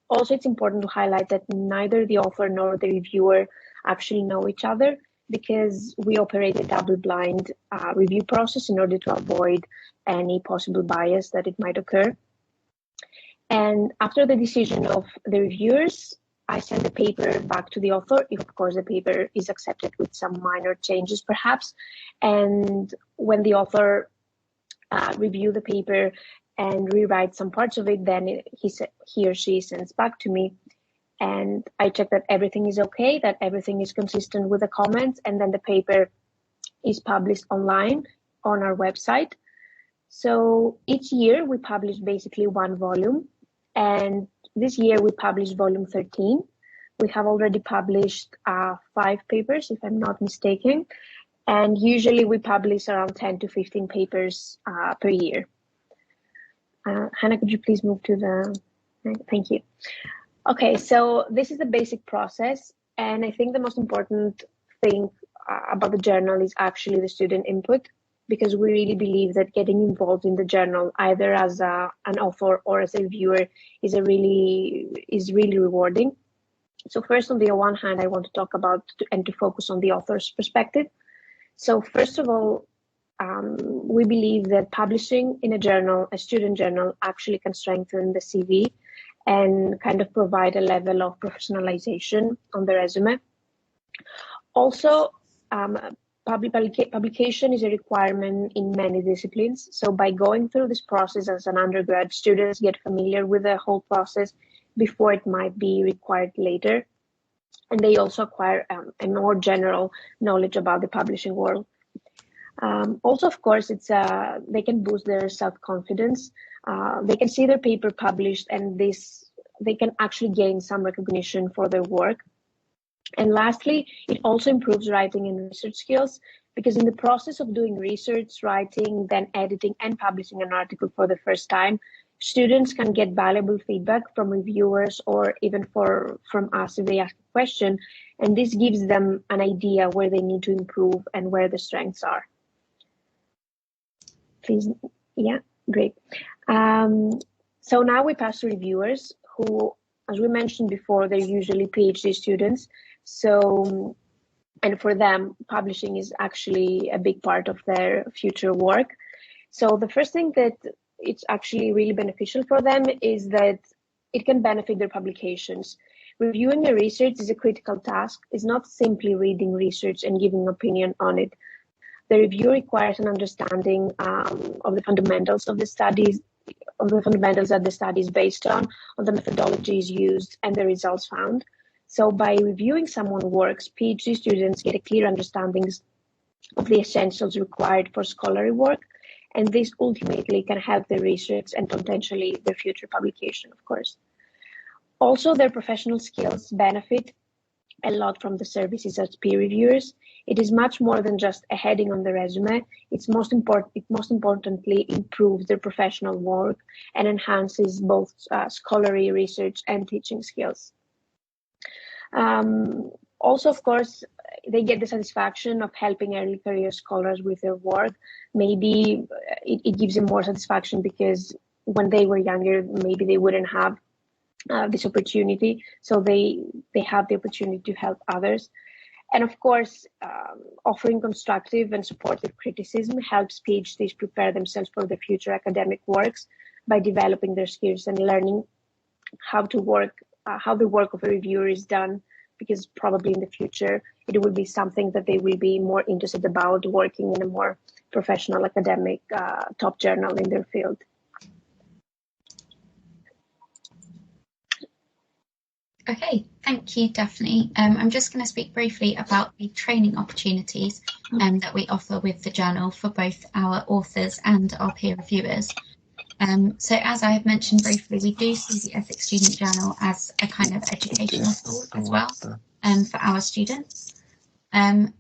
Also, it's important to highlight that neither the author nor the reviewer actually know each other, because we operate a double-blind review process in order to avoid any possible bias that it might occur. And after the decision of the reviewers, I send the paper back to the author, if of course the paper is accepted with some minor changes perhaps. And when the author review the paper and rewrite some parts of it, then he or she sends back to me, and I check that everything is okay, that everything is consistent with the comments, and then the paper is published online on our website. So each year we publish basically 1 volume, and this year we published volume 13. We have already published 5 papers, if I'm not mistaken. And usually we publish around 10 to 15 papers per year. Hannah, could you please move to the, thank you. Okay, so this is the basic process. And I think the most important thing about the journal is actually the student input, because we really believe that getting involved in the journal, either as an author or as a reviewer, is really rewarding. So first, on the one hand, I want to talk about and to focus on the author's perspective. So first of all, we believe that publishing in a journal, a student journal, actually can strengthen the CV and kind of provide a level of professionalization on the resume. Also, publication is a requirement in many disciplines. So by going through this process as an undergrad, students get familiar with the whole process before it might be required later. And they also acquire a more general knowledge about the publishing world. Also, of course, they can boost their self-confidence. They can see their paper published, and they can actually gain some recognition for their work. And lastly, it also improves writing and research skills, because in the process of doing research, writing, then editing and publishing an article for the first time, students can get valuable feedback from reviewers or even from us if they ask a question. And this gives them an idea where they need to improve and where the strengths are. Please, yeah, great. So now we pass to reviewers who, as we mentioned before, they're usually PhD students. So, and for them, publishing is actually a big part of their future work. So the first thing that it's actually really beneficial for them is that it can benefit their publications. Reviewing a research is a critical task. It's not simply reading research and giving an opinion on it. The review requires an understanding of the fundamentals of the studies, of the fundamentals that the study is based on the methodologies used, and the results found. So by reviewing someone's works, PhD students get a clear understanding of the essentials required for scholarly work, and this ultimately can help their research and potentially their future publication, of course. Also, their professional skills benefit a lot from the services as peer reviewers. It is much more than just a heading on the resume. It most importantly improves their professional work and enhances both scholarly research and teaching skills. Also, of course, they get the satisfaction of helping early career scholars with their work. Maybe it gives them more satisfaction because when they were younger, maybe they wouldn't have this opportunity. So they have the opportunity to help others. And of course, offering constructive and supportive criticism helps PhDs prepare themselves for their future academic works by developing their skills and learning how the work of a reviewer is done, because probably in the future, it will be something that they will be more interested about, working in a more professional academic top journal in their field. Okay, thank you, Dafni. I'm just going to speak briefly about the training opportunities that we offer with the journal for both our authors and our peer reviewers. So as I have mentioned briefly, we do see the Essex Student Journal as a kind of educational tool as well for our students.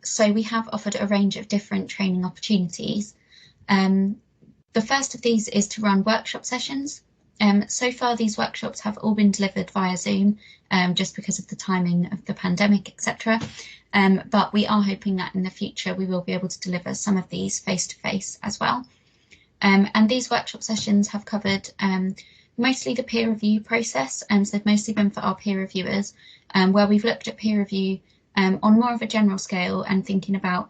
So we have offered a range of different training opportunities. The first of these is to run workshop sessions. So far, these workshops have all been delivered via Zoom, just because of the timing of the pandemic, etc. But we are hoping that in the future we will be able to deliver some of these face-to-face as well. And these workshop sessions have covered mostly the peer review process, so they've mostly been for our peer reviewers, where we've looked at peer review on more of a general scale and thinking about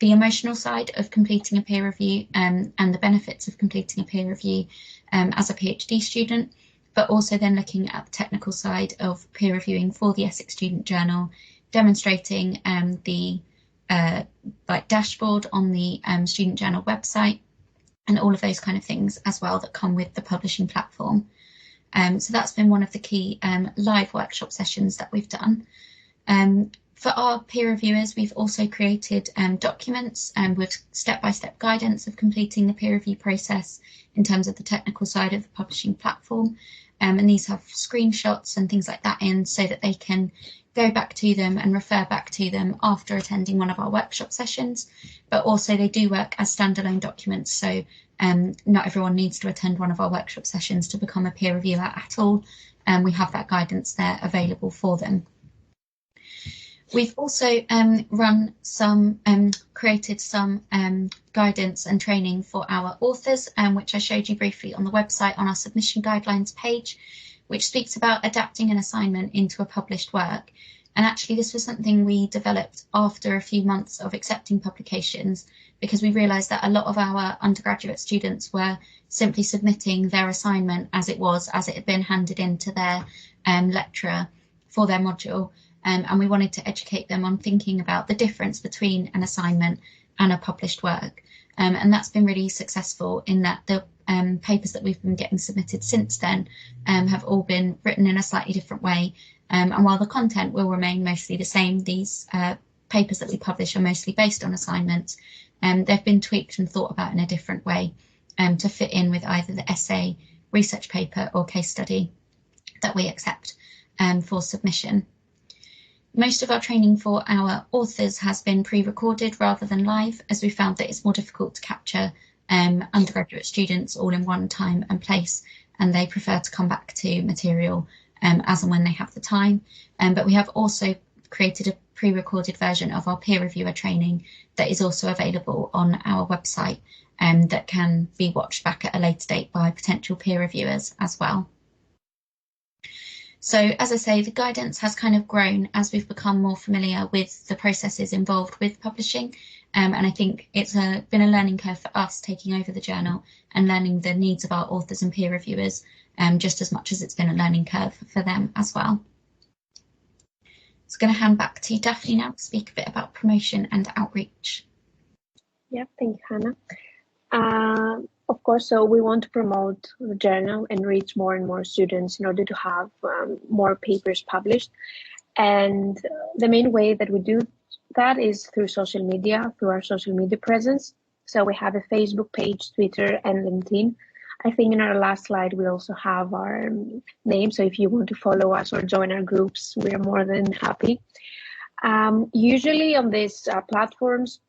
the emotional side of completing a peer review and the benefits of completing a peer review as a PhD student, but also then looking at the technical side of peer reviewing for the Essex Student Journal, demonstrating the dashboard on the Student Journal website, and all of those kind of things as well that come with the publishing platform. So that's been one of the key live workshop sessions that we've done. For our peer reviewers, we've also created documents with step-by-step guidance of completing the peer review process in terms of the technical side of the publishing platform. and these have screenshots and things like that in, so that they can go back to them and refer back to them after attending one of our workshop sessions. But also they do work as standalone documents, so not everyone needs to attend one of our workshop sessions to become a peer reviewer at all. We have that guidance there available for them. We've also created some guidance and training for our authors, which I showed you briefly on the website on our submission guidelines page, which speaks about adapting an assignment into a published work. And actually this was something we developed after a few months of accepting publications, because we realised that a lot of our undergraduate students were simply submitting their assignment as it had been handed in to their lecturer for their module. And we wanted to educate them on thinking about the difference between an assignment and a published work. And that's been really successful in that the papers that we've been getting submitted since then have all been written in a slightly different way. And while the content will remain mostly the same, these papers that we publish are mostly based on assignments. They've been tweaked and thought about in a different way to fit in with either the essay, research paper or case study that we accept for submission. Most of our training for our authors has been pre-recorded rather than live, as we found that it's more difficult to capture undergraduate students all in one time and place, and they prefer to come back to material as and when they have the time. But we have also created a pre-recorded version of our peer reviewer training that is also available on our website that can be watched back at a later date by potential peer reviewers as well. So, as I say, the guidance has kind of grown as we've become more familiar with the processes involved with publishing. And I think it's been a learning curve for us taking over the journal and learning the needs of our authors and peer reviewers, just as much as it's been a learning curve for them as well. So I'm going to hand back to Dafni now to speak a bit about promotion and outreach. Yeah, thank you, Hannah. Of course, so we want to promote the journal and reach more and more students in order to have more papers published. And the main way that we do that is through social media, through our social media presence. So we have a Facebook page, Twitter, and LinkedIn. I think in our last slide, we also have our name. So if you want to follow us or join our groups, we are more than happy. Usually on these platforms,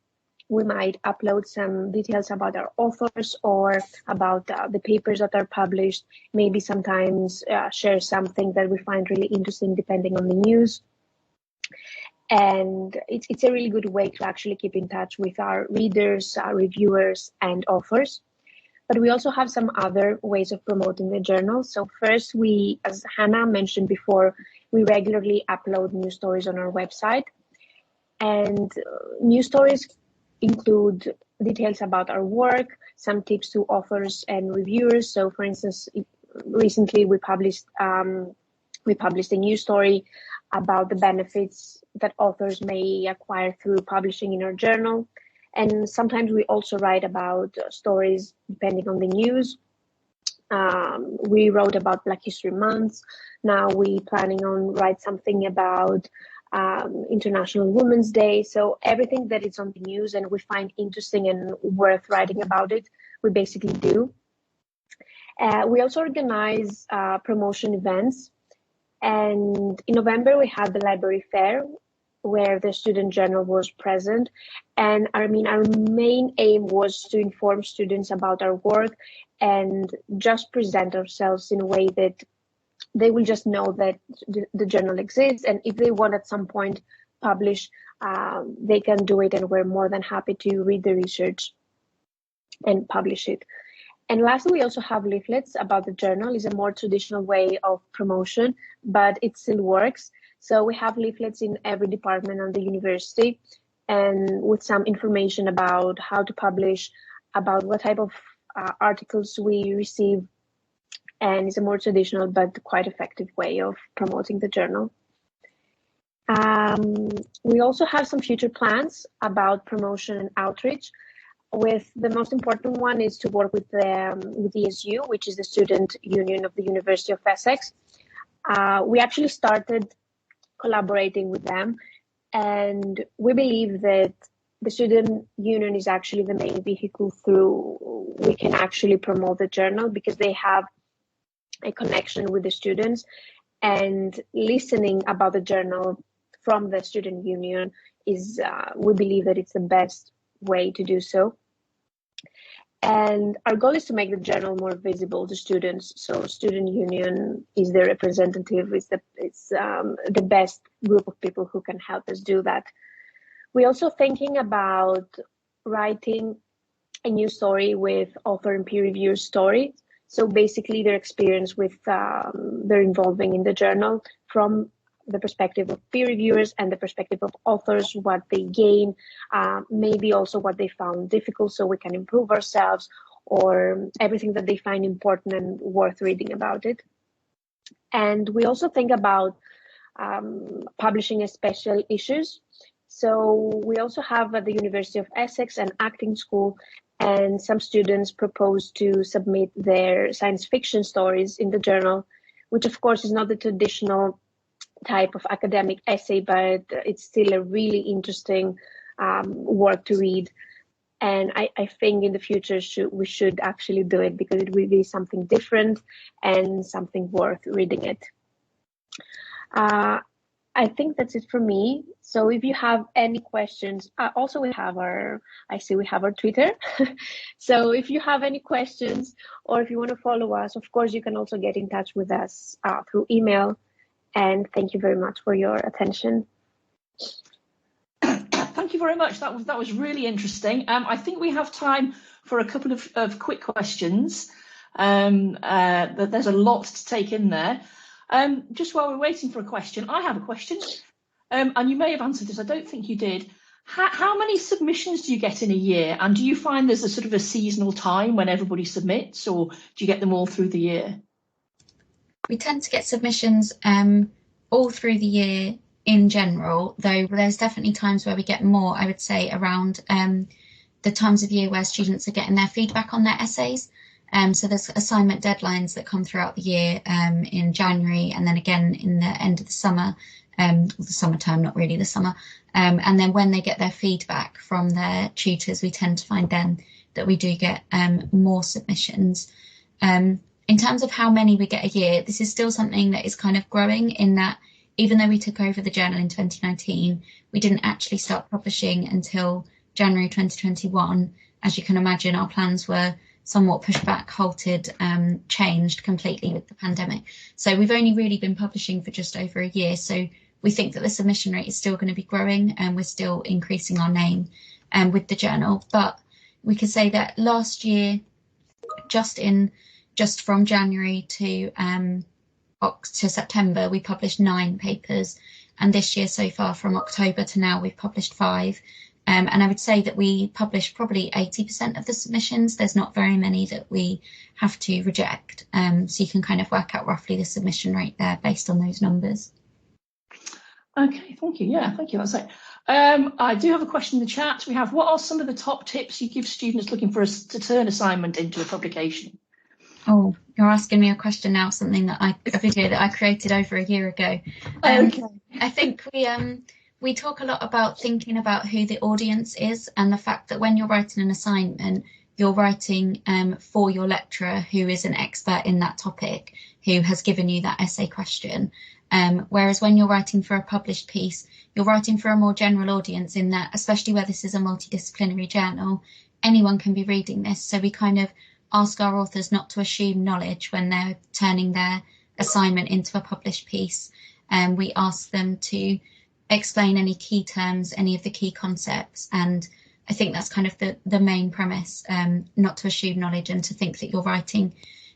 we might upload some details about our authors or about the papers that are published, maybe sometimes share something that we find really interesting depending on the news. And it's a really good way to actually keep in touch with our readers, our reviewers, and authors. But we also have some other ways of promoting the journal. So first, we, as Hannah mentioned before, we regularly upload news stories on our website. And news stories include details about our work, some tips to authors and reviewers. So, for instance, recently we published a news story about the benefits that authors may acquire through publishing in our journal. And sometimes we also write about stories depending on the news. We wrote about Black History Month. Now we're planning on write something about International Women's Day. So everything that is on the news and we find interesting and worth writing about it, we basically do. We also organize promotion events. And in November, we had the library fair where the Student Journal was present. And our main aim was to inform students about our work and just present ourselves in a way that they will just know that the journal exists. And if they want at some point publish, they can do it. And we're more than happy to read the research and publish it. And lastly, we also have leaflets about the journal. It's a more traditional way of promotion, but it still works. So we have leaflets in every department on the university and with some information about how to publish, about what type of articles we receive. And it's a more traditional but quite effective way of promoting the journal. We also have some future plans about promotion and outreach. With the most important one is to work with the ESU, which is the Student Union of the University of Essex. We actually started collaborating with them, and we believe that the Student Union is actually the main vehicle through we can actually promote the journal, because they have a connection with the students, and listening about the journal from the student union is, we believe that it's the best way to do so. And our goal is to make the journal more visible to students. So student union is the representative, it's the best group of people who can help us do that. We're also thinking about writing a new story with author and peer reviewer story. So basically their experience with their involving in the journal from the perspective of peer reviewers and the perspective of authors, what they gain, maybe also what they found difficult so we can improve ourselves, or everything that they find important and worth reading about it. And we also think about publishing a special issues. So we also have at the University of Essex an acting school, and some students propose to submit their science fiction stories in the journal, which of course is not the traditional type of academic essay, but it's still a really interesting work to read. And I think in the future we should actually do it, because it will be something different and something worth reading it. I think that's it for me. So if you have any questions, also we have our Twitter. So if you have any questions, or if you want to follow us, of course, you can also get in touch with us through email. And thank you very much for your attention. Thank you very much. That was really interesting. I think we have time for a couple of quick questions. There's a lot to take in there. Just while we're waiting for a question, I have a question. And you may have answered this. I don't think you did. How many submissions do you get in a year? And do you find there's a sort of a seasonal time when everybody submits, or do you get them all through the year? We tend to get submissions all through the year in general, though there's definitely times where we get more, I would say, around the times of year where students are getting their feedback on their essays. So there's assignment deadlines that come throughout the year in January, and then again in the end of the summer, the summer term, not really the summer. And then when they get their feedback from their tutors, we tend to find then that we do get more submissions. In terms of how many we get a year, this is still something that is kind of growing, in that even though we took over the journal in 2019, we didn't actually start publishing until January 2021. As you can imagine, our plans were somewhat pushed back, halted, changed completely with the pandemic. So we've only really been publishing for just over a year. So we think that the submission rate is still going to be growing, and we're still increasing our name with the journal. But we could say that last year, just from January to September, we published 9 papers, and this year so far from October to now we've published 5. And I would say that we publish probably 80% of the submissions. There's not very many that we have to reject. So you can kind of work out roughly the submission rate there based on those numbers. Okay, thank you. Yeah, thank you. That's it. I do have a question in the chat. We have, what are some of the top tips you give students looking for us to turn assignment into a publication? Oh, you're asking me a question now, something that a video that I created over a year ago. Okay. I think we talk a lot about thinking about who the audience is, and the fact that when you're writing an assignment, you're writing for your lecturer, who is an expert in that topic, who has given you that essay question. Whereas when you're writing for a published piece, you're writing for a more general audience, in that, especially where this is a multidisciplinary journal, anyone can be reading this. So we kind of ask our authors not to assume knowledge when they're turning their assignment into a published piece. We ask them to explain any key terms, any of the key concepts. And I think that's kind of the main premise, not to assume knowledge, and to think that you're writing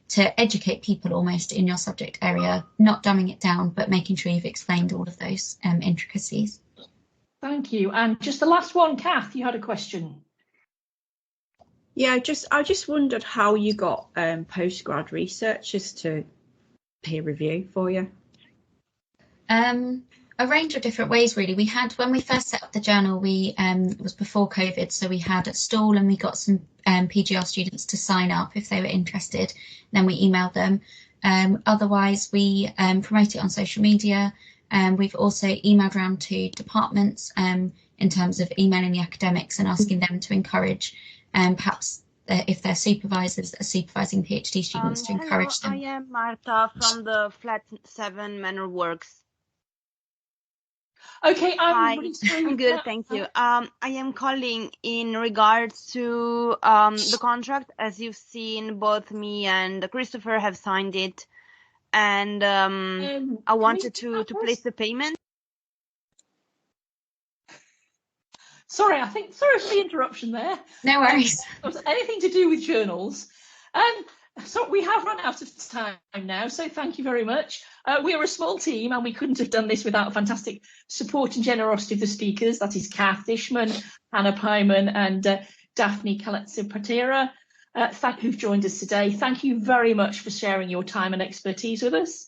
to educate people almost in your subject area, not dumbing it down, but making sure you've explained all of those intricacies. Thank you. And just the last one, Cath, you had a question. Yeah, I just wondered how you got postgrad researchers to peer review for you. A range of different ways, really. We had, when we first set up the journal, it was before COVID, so we had a stall and we got some PGR students to sign up if they were interested. Then we emailed them. Otherwise, we promote it on social media. We've also emailed around to departments in terms of emailing the academics and asking them to encourage perhaps if they're supervisors that are supervising PhD students to encourage them. I am Marta from the Flat 7 Manor Works. Okay, Hi, really sorry. I'm good, thank you. I am calling in regards to the contract. As you've seen, both me and Christopher have signed it, and I wanted to place the payment. Sorry for the interruption there. No worries. Anything to do with journals. So we have run out of time now, so thank you very much. We are a small team and we couldn't have done this without fantastic support and generosity of the speakers. That is Cath Dishman, Hannah Pyman and Dafni, Kalatzi, Pantera, who've joined us today. Thank you very much for sharing your time and expertise with us.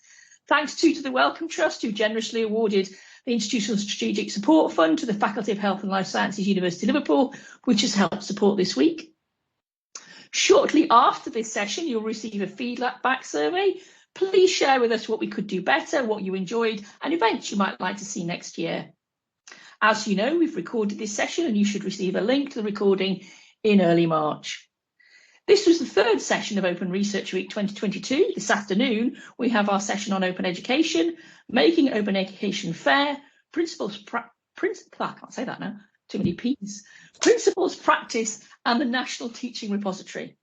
Thanks too to the Wellcome Trust, who generously awarded the Institutional Strategic Support Fund to the Faculty of Health and Life Sciences, University of Liverpool, which has helped support this week. Shortly after this session, you'll receive a feedback survey. Please share with us what we could do better, what you enjoyed, and events you might like to see next year. As you know, we've recorded this session and you should receive a link to the recording in early March. This was the third session of Open Research Week 2022. This afternoon, we have our session on open education, making open education fair, principles, I can't say that now, too many P's, principles, practice, and the National Teaching Repository.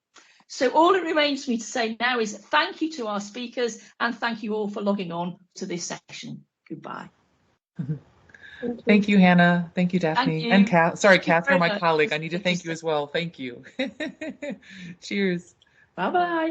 So all it remains for me to say now is thank you to our speakers and thank you all for logging on to this session. Goodbye. Thank you, Hannah. Thank you, Dafni. Thank you. And Cath. Sorry, Cath, you're my much. colleague. I need to thank you as well. Thank you. Cheers. Bye-bye.